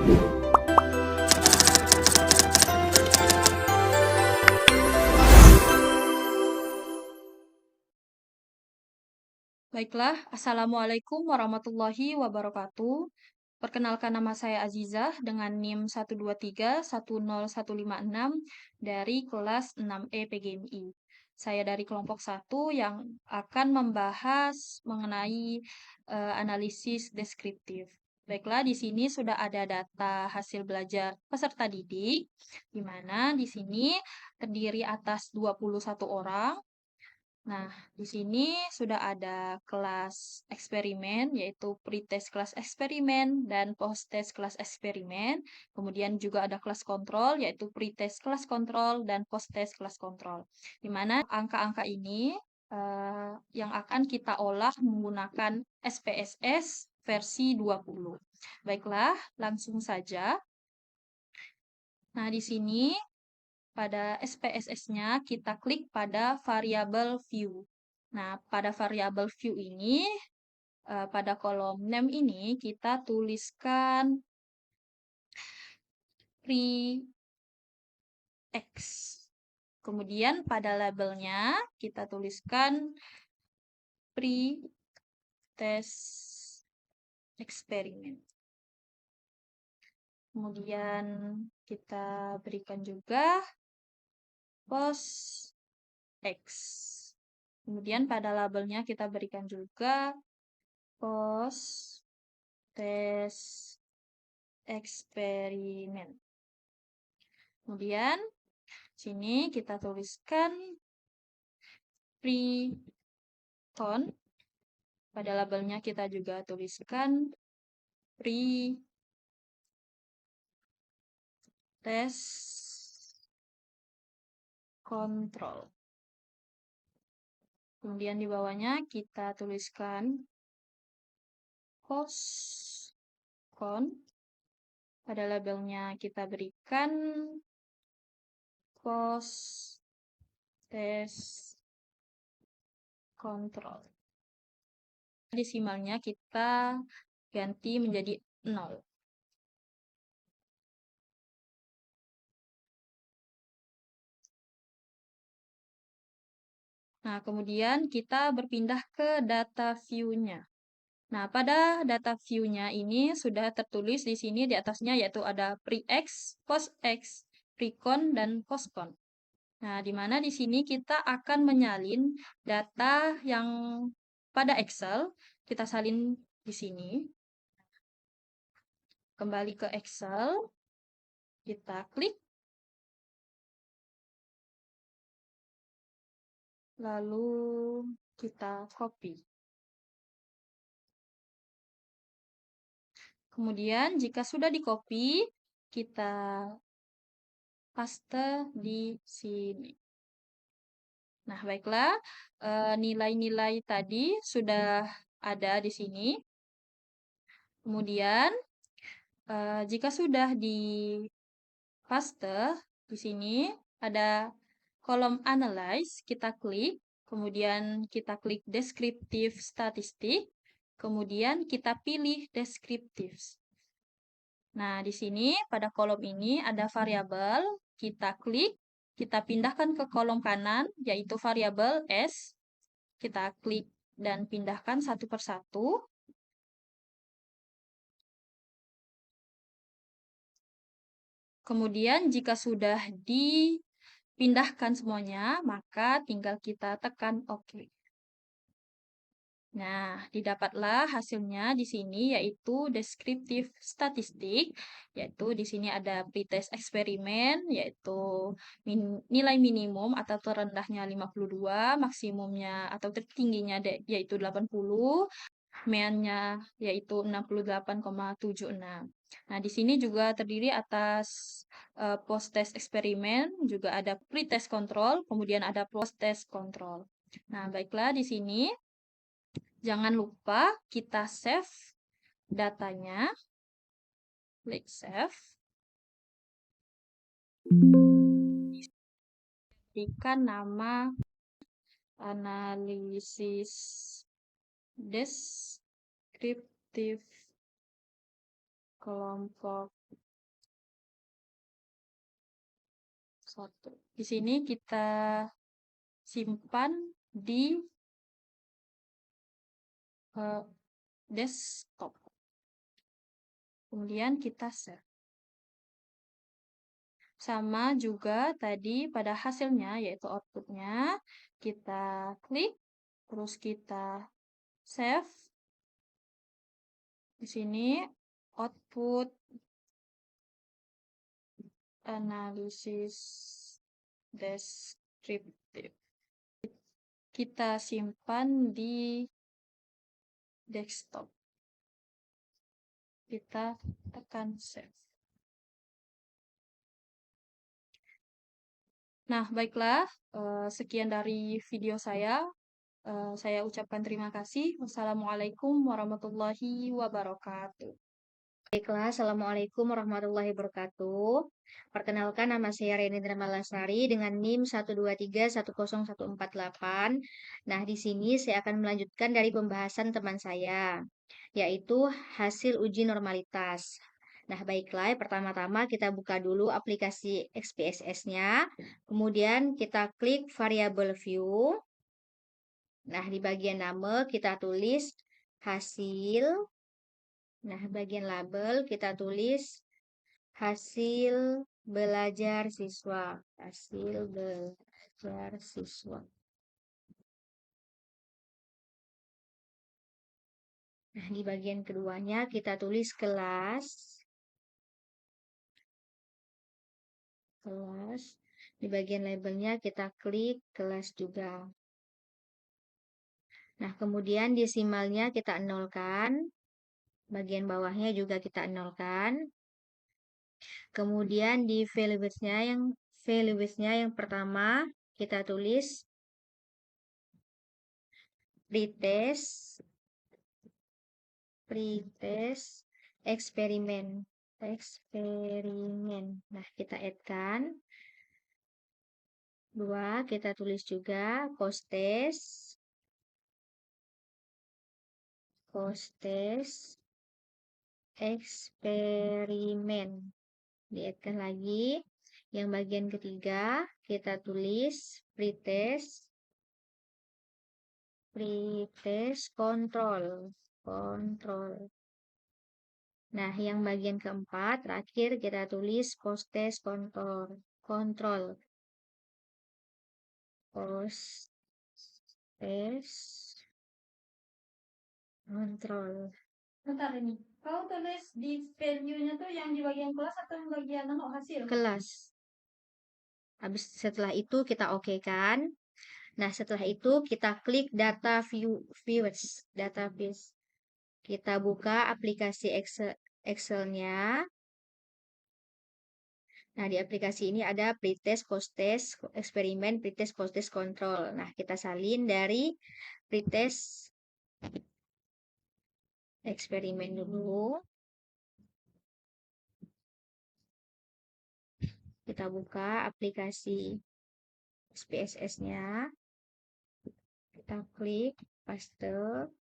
Baiklah, Assalamualaikum warahmatullahi wabarakatuh. Perkenalkan, nama saya Azizah dengan NIM 123101156 dari kelas 6E PGMI. Saya dari kelompok 1 yang akan membahas mengenai analisis deskriptif. Baiklah, di sini sudah ada data hasil belajar peserta didik, di mana di sini terdiri atas 21 orang. Nah, di sini sudah ada kelas eksperimen, yaitu pre-test kelas eksperimen dan post-test kelas eksperimen. Kemudian juga ada kelas kontrol, yaitu pre-test kelas kontrol dan post-test kelas kontrol. Di mana angka-angka ini yang akan kita olah menggunakan SPSS versi 20. Baiklah, langsung saja. Nah, di sini pada SPSS-nya kita klik pada variabel view. Nah, pada variabel view ini, pada kolom name ini kita tuliskan pre-x. Kemudian pada labelnya kita tuliskan pre-test eksperimen. Kemudian kita berikan juga post-x. Kemudian pada labelnya kita berikan juga post-test eksperimen. Kemudian sini kita tuliskan pre-con. Pada labelnya kita juga tuliskan pre-test control. Kemudian di bawahnya kita tuliskan post-con. Pada labelnya kita berikan post-test control. Desimalnya kita ganti menjadi 0. Nah, kemudian kita berpindah ke data view-nya. Nah, pada data view-nya ini sudah tertulis di sini di atasnya, yaitu ada pre-x, post-x, pre-con, dan post-con. Nah, di mana di sini kita akan menyalin data yang pada Excel, kita salin di sini. Kembali ke Excel, kita klik. Lalu kita copy. Kemudian jika sudah di-copy, kita paste di sini. Nah, baiklah, nilai-nilai tadi sudah ada di sini. Kemudian, jika sudah di-paste, di sini ada kolom Analyze, kita klik. Kemudian kita klik Descriptive Statistik. Kemudian kita pilih Descriptive. Nah, di sini pada kolom ini ada variabel, kita klik, kita pindahkan ke kolom kanan, yaitu variabel S. Kita klik dan pindahkan satu persatu. Kemudian jika sudah dipindahkan semuanya, maka tinggal kita tekan OK. Nah, didapatlah hasilnya di sini, yaitu deskriptif statistik, yaitu di sini ada pretest eksperimen, yaitu nilai minimum atau terendahnya 52, maksimumnya atau tertingginya yaitu 80, mean-nya yaitu 68,76. Nah, di sini juga terdiri atas post-test eksperimen, juga ada pre-test control, kemudian ada post-test control. Nah, baiklah di sini. Jangan lupa kita save datanya. Klik save. Berikan nama analisis deskriptif kelompok 1. Di sini kita simpan di desktop. Kemudian kita save. Sama juga tadi pada hasilnya, yaitu outputnya, kita klik, terus kita save. Di sini output analisis deskriptif. Kita simpan di desktop. Kita tekan save. Nah, baiklah, sekian dari video saya. Saya ucapkan terima kasih. Wassalamualaikum warahmatullahi wabarakatuh. Baiklah, Assalamualaikum warahmatullahi wabarakatuh. Perkenalkan, nama saya Reni Dramalasari dengan NIM 123100148. Nah, di sini saya akan melanjutkan dari pembahasan teman saya, yaitu hasil uji normalitas. Nah, baiklah, pertama-tama kita buka dulu aplikasi XPSS-nya, kemudian kita klik variable view. Nah, di bagian nama kita tulis hasil. Nah, bagian label kita tulis hasil belajar siswa. Hasil belajar siswa. Nah, di bagian keduanya kita tulis kelas. Kelas. Di bagian labelnya kita klik kelas juga. Nah, kemudian desimalnya kita nolkan. Bagian bawahnya juga kita nolkan. Kemudian di values-nya yang pertama kita tulis pretest eksperimen. Nah, kita add-kan. 2, kita tulis juga post-test eksperimen. Di-add-kan lagi. Yang bagian ketiga, kita tulis pretest control. Nah, yang bagian keempat, terakhir kita tulis post-test control. Post-test control. Bentar ini, kau tulis di value-nya tuh yang di bagian kelas atau yang bagian hasil? Kelas. Habis setelah itu kita oke kan. Nah, setelah itu kita klik data viewers. Kita buka aplikasi Excel-nya. Nah, di aplikasi ini ada pretest, post-test, eksperimen, pretest, post-test, control. Nah, kita salin dari pretest eksperimen dulu. Kita buka aplikasi SPSS-nya. Kita klik paste.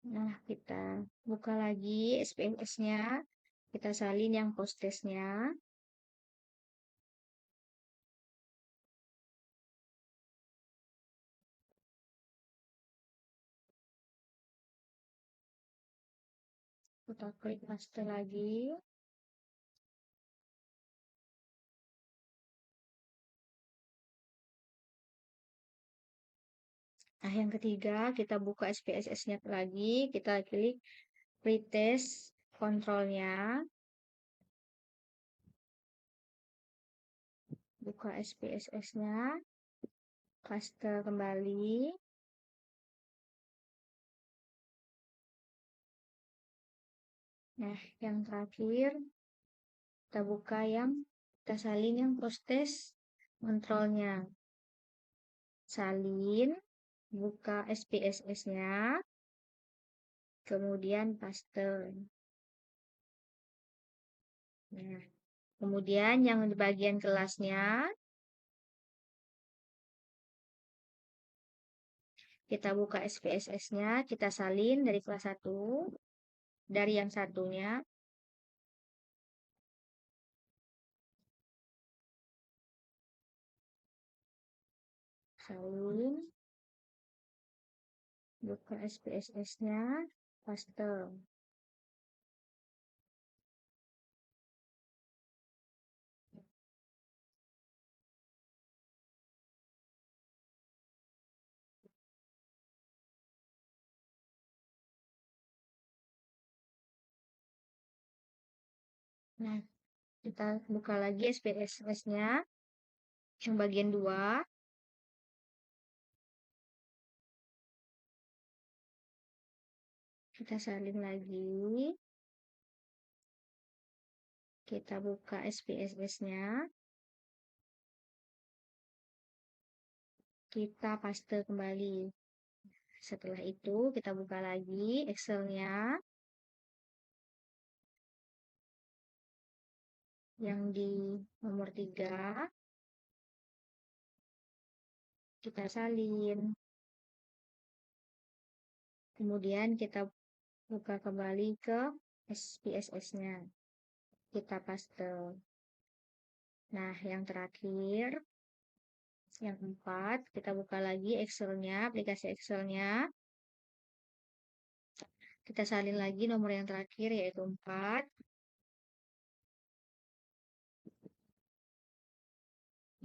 Nah, kita buka lagi SPSS-nya. Kita salin yang post-test-nya. Kita klik paste lagi. Nah, yang ketiga, kita buka SPSS-nya lagi. Kita klik pretest kontrolnya. Buka SPSS-nya. Paste kembali. Nah, yang terakhir, kita salin yang post-test kontrolnya. Salin, buka SPSS-nya, kemudian paste. Nah, kemudian yang di bagian kelasnya, Kita buka SPSS-nya, kita salin dari kelas 1, dari yang satunya. Salin, buka SPSS-nya, paste. Nah, kita buka lagi SPSS-nya, yang bagian 2. Kita salin lagi. Kita buka SPSS-nya. Kita paste kembali. Setelah itu, kita buka lagi Excel-nya. Yang di nomor 3. Kita salin. Kemudian kita buka kembali ke SPSS-nya. Kita paste. Nah, yang terakhir, yang 4, kita buka lagi Excel-nya, aplikasi Excel-nya. Kita salin lagi nomor yang terakhir, yaitu 4.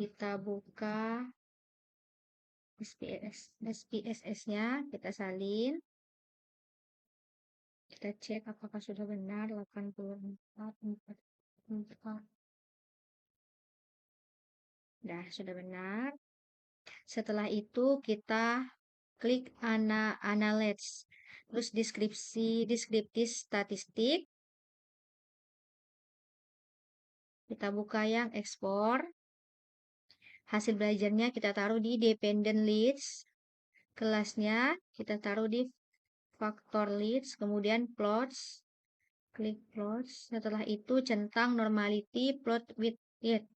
Kita buka SPSS-nya, kita salin. Kita cek apakah sudah benar 84, 44. Nah, sudah benar. Setelah itu kita klik Analyze. Terus deskriptif statistik. Kita buka yang ekspor. Hasil belajarnya kita taruh di dependent list. Kelasnya kita taruh di factor list. Kemudian plots. Klik plots. Setelah itu centang normality plot with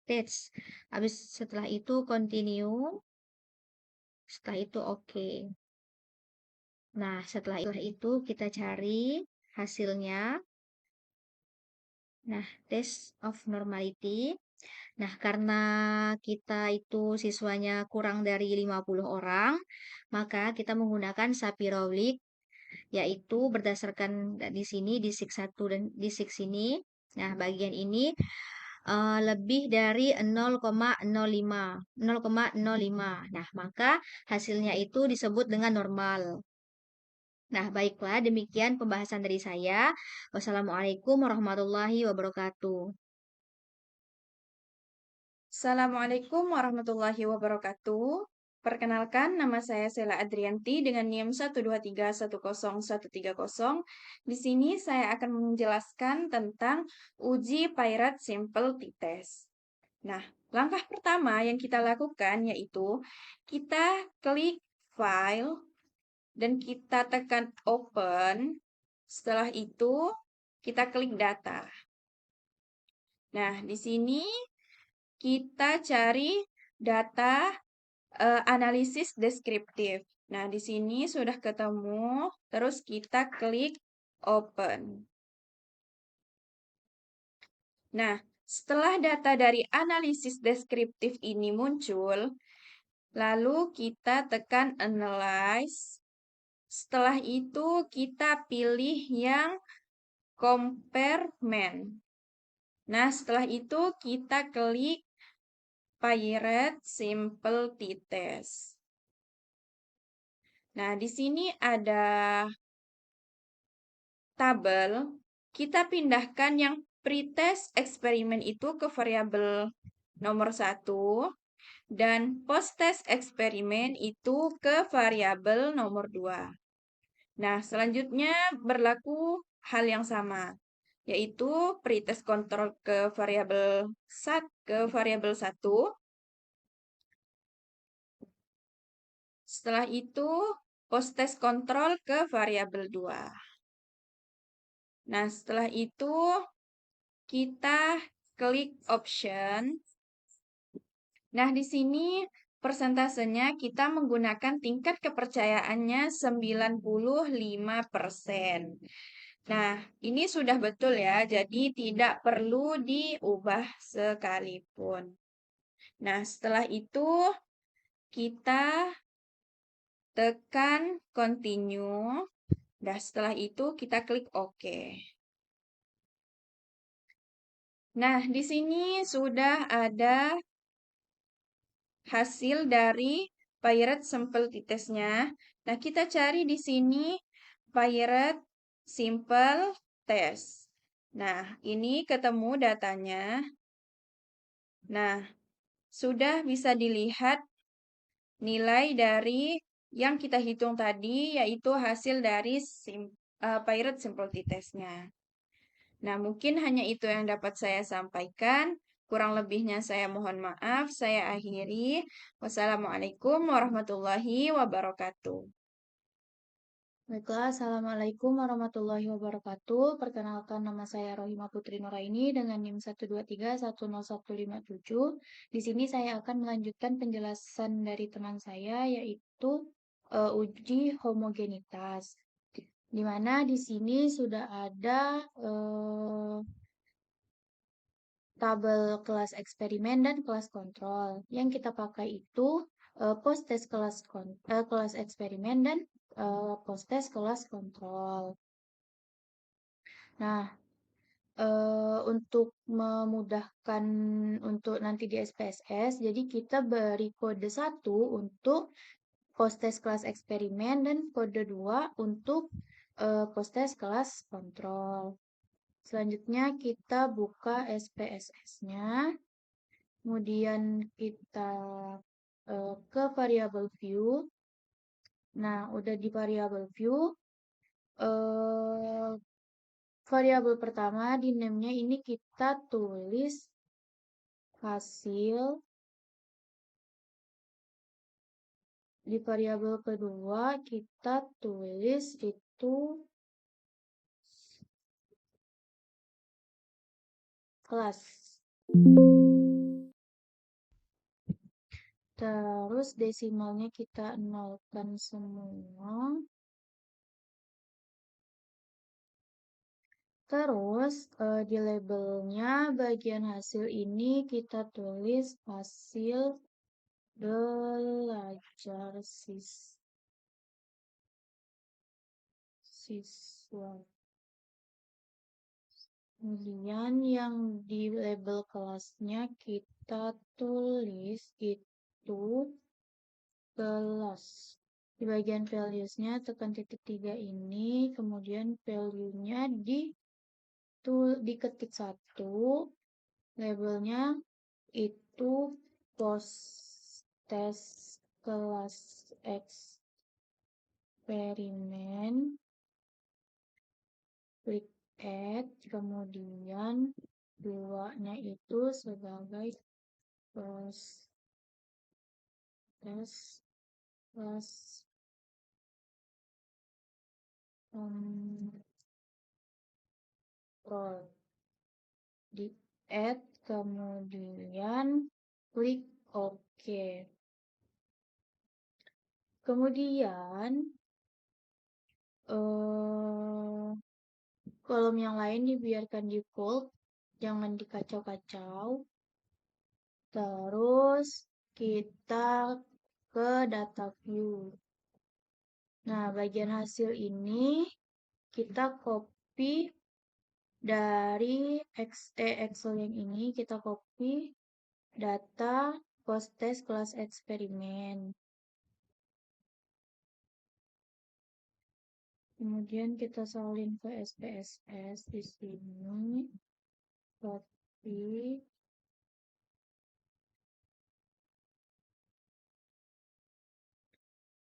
text. Habis setelah itu continue. Setelah itu oke. Nah, setelah itu kita cari hasilnya. Nah, test of normality. Nah, karena kita itu siswanya kurang dari 50 orang, maka kita menggunakan Sapir-Whorf, yaitu berdasarkan di sini di sik 1 dan di sik sini. Nah, bagian ini lebih dari 0,05. 0,05. Nah, maka hasilnya itu disebut dengan normal. Nah, baiklah, demikian pembahasan dari saya. Wassalamualaikum warahmatullahi wabarakatuh. Assalamualaikum warahmatullahi wabarakatuh. Perkenalkan, nama saya Sela Adrianti dengan NIM 123101130. Di sini saya akan menjelaskan tentang uji Pirate Simple T-Test. Nah, langkah pertama yang kita lakukan yaitu kita klik File dan kita tekan Open. Setelah itu, kita klik Data. Nah, di sini kita cari data analisis deskriptif. Nah, di sini sudah ketemu, terus kita klik Open. Nah, setelah data dari analisis deskriptif ini muncul, lalu kita tekan Analyze. Setelah itu, kita pilih yang Comparement. Nah, setelah itu kita klik Pirate Simple T-Test. Nah, di sini ada tabel. Kita pindahkan yang pretest eksperimen itu ke variabel nomor 1 dan post-test eksperimen itu ke variabel nomor 2. Nah, selanjutnya berlaku hal yang sama, yaitu pretest kontrol ke variabel 1. Setelah itu, post-test kontrol ke variabel 2. Nah, setelah itu kita klik option. Nah, di sini persentasenya kita menggunakan tingkat kepercayaannya 95%. Nah, ini sudah betul ya, jadi tidak perlu diubah sekalipun. Nah, setelah itu kita tekan continue. Nah, setelah itu kita klik OK. Nah, di sini sudah ada hasil dari Pirate Simple Test-nya. Nah, kita cari di sini Pirate Simple Test. Nah, ini ketemu datanya. Nah, sudah bisa dilihat nilai dari yang kita hitung tadi, yaitu hasil dari Pirate Simple Test-nya. Nah, mungkin hanya itu yang dapat saya sampaikan. Kurang lebihnya saya mohon maaf. Saya akhiri. Wassalamualaikum warahmatullahi wabarakatuh. Baiklah, Assalamualaikum warahmatullahi wabarakatuh. Perkenalkan, nama saya Rohima Putri Nuraini dengan NIM 123100157. Di sini saya akan melanjutkan penjelasan dari teman saya, yaitu uji homogenitas. Di mana di sini sudah ada tabel kelas eksperimen dan kelas kontrol. Yang kita pakai itu post test kelas eksperimen dan post test kelas kontrol. Nah, untuk memudahkan untuk nanti di SPSS, jadi kita beri kode 1 untuk post test kelas eksperimen dan kode 2 untuk post test kelas kontrol. Selanjutnya kita buka SPSS-nya. Kemudian kita ke variable view. Nah, udah di variable view. Variabel pertama di name-nya ini kita tulis hasil. Di variabel kedua kita tulis itu kelas. Terus desimalnya kita nolkan semua. Terus di labelnya bagian hasil ini kita tulis hasil belajar siswa. Kemudian yang di label kelasnya kita tulis itu kelas. Di bagian values-nya tekan titik 3 ini, kemudian value-nya diketik 1, labelnya itu post test kelas eksperimen, klik add, kemudian 2-nya itu sebagai post test kelas kontrol. Di add, kemudian klik OK. Kemudian kolom yang lain dibiarkan default, jangan dikacau-kacau. Terus kita ke data view. Nah, bagian hasil ini kita copy dari Excel yang ini, kita copy data post test kelas eksperimen. Kemudian kita salin ke SPSS di sini. Copy.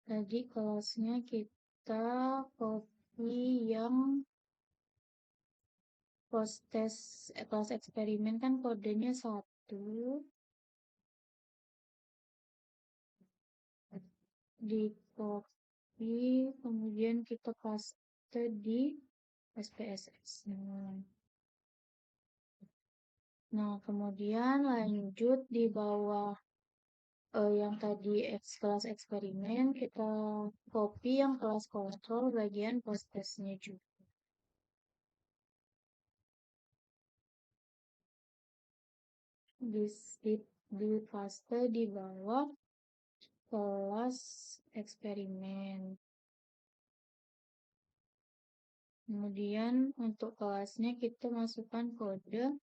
Tadi kelasnya kita copy yang post test kelas eksperimen kan kodenya 1. Di copy, kemudian kita paste di SPSS. Nah, kemudian lanjut di bawah yang tadi kelas eksperimen, kita copy yang kelas kontrol bagian post testnya juga. Di paste di bawah kelas eksperimen. Kemudian untuk kelasnya kita masukkan kode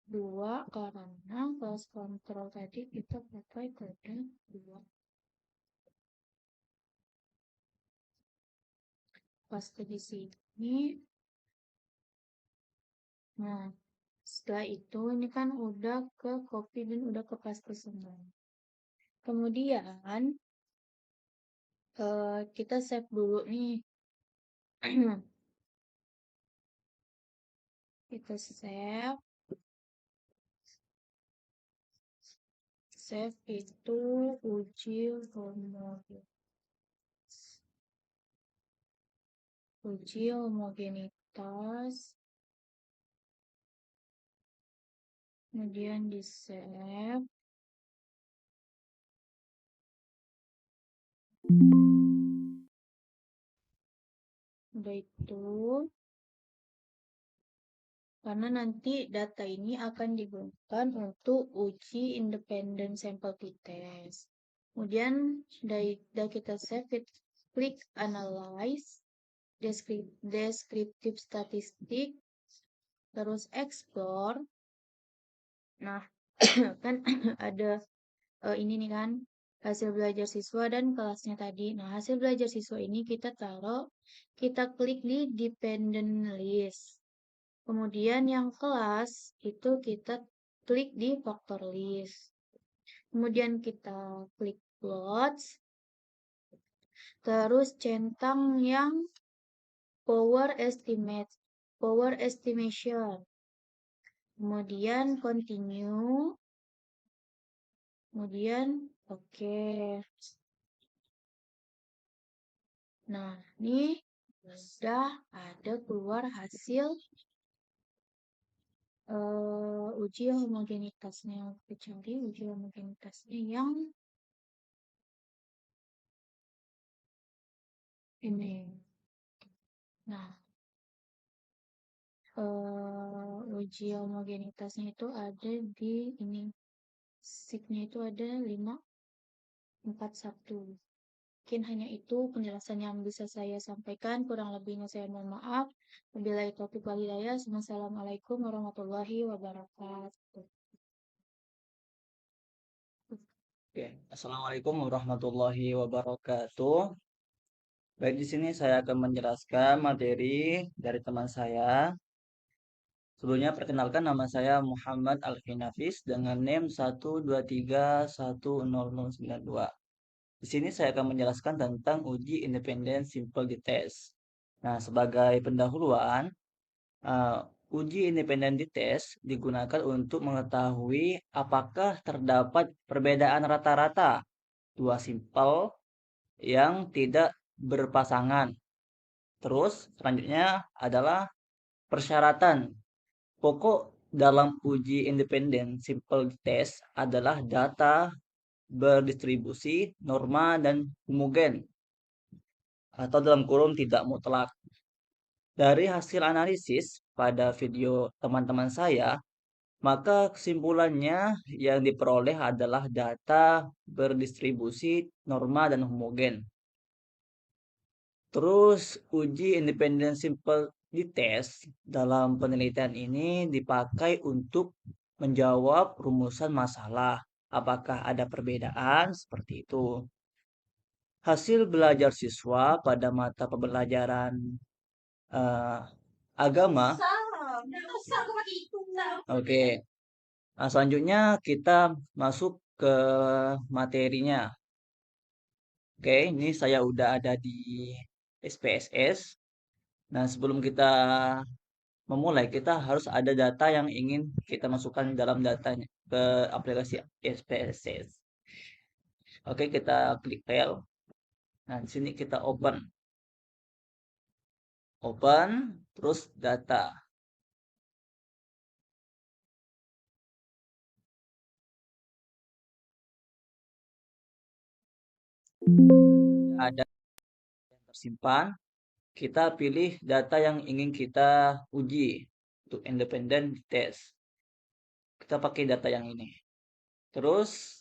2 karena kelas kontrol tadi kita pakai kode 2. Paste di sini. Nah, setelah itu ini kan udah ke copy dan udah ke paste semua. Kemudian kita save dulu nih. Kita save. Save itu uji homogenitas. Kemudian di save. Udah itu. Karena nanti data ini akan digunakan untuk uji independent sample t-test. Kemudian udah kita save, klik analyze, descriptive statistik, terus explore. Nah, kan ada ini nih kan, hasil belajar siswa dan kelasnya tadi. Nah, hasil belajar siswa ini kita klik di dependent list. Kemudian yang kelas itu kita klik di factor list. Kemudian kita klik plots. Terus centang yang power estimation. Kemudian continue. Kemudian oke. Nah, ini sudah ada keluar hasil uji homogenitasnya. Kita cari uji homogenitasnya yang ini. Nah, uji homogenitasnya itu ada di ini. Signya itu ada 541. Mungkin hanya itu penjelasan yang bisa saya sampaikan. Kurang lebihnya saya mohon maaf. Wabillahi taufiq wal hidayah. Wassalamualaikum warahmatullahi wabarakatuh. Oke, Assalamualaikum warahmatullahi wabarakatuh. Baik, di sini saya akan menjelaskan materi dari teman saya. Sebelumnya perkenalkan, nama saya Muhammad Alfinafis dengan NIM 123100092. Di sini saya akan menjelaskan tentang uji independen simple t-test. Nah, sebagai pendahuluan, uji independen t-test digunakan untuk mengetahui apakah terdapat perbedaan rata-rata dua simple yang tidak berpasangan. Terus selanjutnya adalah persyaratan pokok dalam uji independen simple test adalah data berdistribusi norma dan homogen atau dalam kurung tidak mutlak. Dari hasil analisis pada video teman-teman saya, maka kesimpulannya yang diperoleh adalah data berdistribusi norma dan homogen. Terus uji independen simple test dalam penelitian ini dipakai untuk menjawab rumusan masalah. Apakah ada perbedaan seperti itu? Hasil belajar siswa pada mata pembelajaran eh, agama. Oke. Nah, selanjutnya kita masuk ke materinya. Oke, ini saya udah ada di SPSS. Nah, sebelum kita memulai, kita harus ada data yang ingin kita masukkan dalam datanya ke aplikasi SPSS. Oke, kita klik file. Nah, di sini kita open. Open, terus data. ada yang tersimpan, kita pilih data yang ingin kita uji untuk independent test. Kita pakai data yang ini. Terus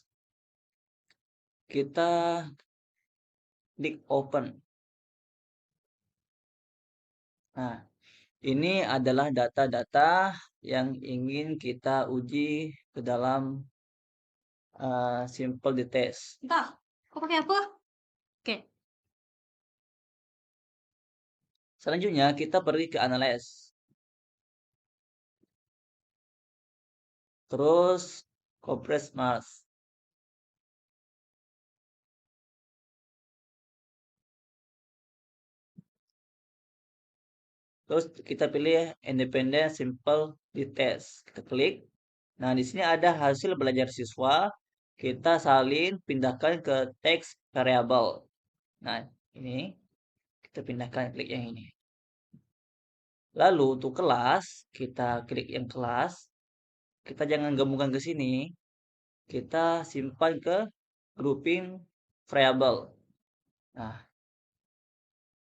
kita klik open. Nah, ini adalah data-data yang ingin kita uji ke dalam simple di test. Entah, kok pakai apa? Oke, Selanjutnya kita pergi ke analyze. Terus compress mask. Terus kita pilih independent simple di test. Kita klik. Nah, di sini ada hasil belajar siswa. Kita salin pindahkan ke teks variable. Nah, ini kita pindahkan klik yang ini. Lalu untuk kelas, kita klik yang kelas. Kita jangan gabungkan ke sini. Kita simpan ke grouping variable. Nah,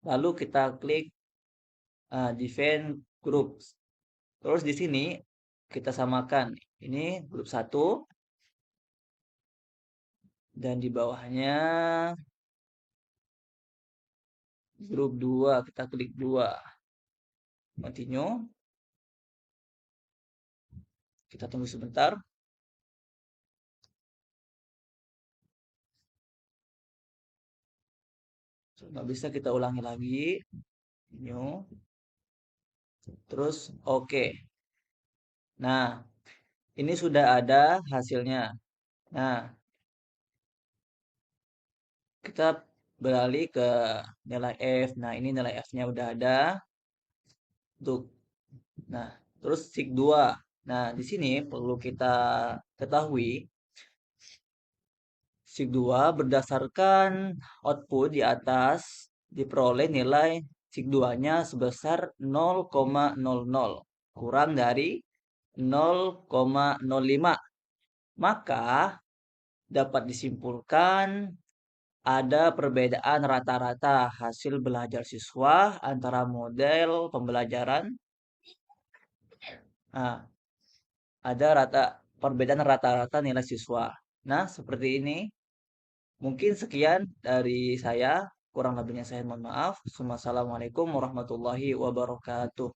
lalu kita klik define groups. Terus di sini kita samakan. Ini grup 1 dan di bawahnya grup 2. Kita klik 2. Continue. Kita tunggu sebentar. Nggak bisa, kita ulangi lagi. New. Terus oke. Nah, ini sudah ada hasilnya. Nah, kita beralih ke nilai F. Nah, ini nilai F-nya udah ada. Nah, terus sig 2. Nah, di sini perlu kita ketahui sig 2 berdasarkan output di atas diperoleh nilai sig 2-nya sebesar 0,00 kurang dari 0,05. Maka dapat disimpulkan ada perbedaan rata-rata hasil belajar siswa antara model pembelajaran. Nah, ada perbedaan rata-rata nilai siswa. Nah, seperti ini. Mungkin sekian dari saya. Kurang lebihnya saya mohon maaf. Wassalamualaikum warahmatullahi wabarakatuh.